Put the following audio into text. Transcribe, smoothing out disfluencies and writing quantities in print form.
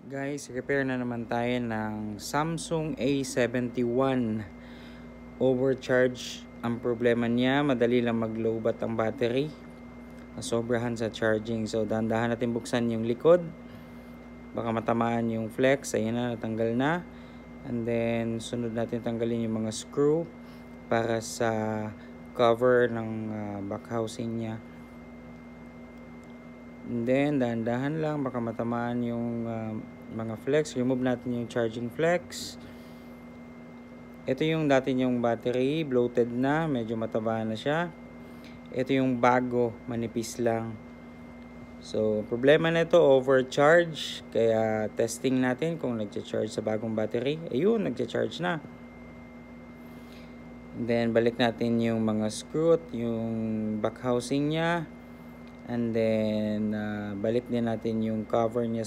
Guys, repair na naman tayo ng Samsung A71. Overcharge ang problema niya. Madali lang mag-lowbat ang battery. Nasobrahan sa charging. So, dahan-dahan natin buksan yung likod. Baka matamaan yung flex. Ayan na, natanggal na. And then, sunod natin tanggalin yung mga screw para sa cover ng back housing niya. And then, dahan-dahan lang, baka matamaan yung mga flex. Remove natin yung charging flex. Ito yung dati yung battery, bloated na, medyo mataba na siya. Ito yung bago, manipis lang. So, problema na ito, overcharge. Kaya, testing natin kung nagcha-charge sa bagong battery. Ayun, nagcha-charge na. And then, balik natin yung mga screw at yung back housing niya. And then, balik din natin yung cover niya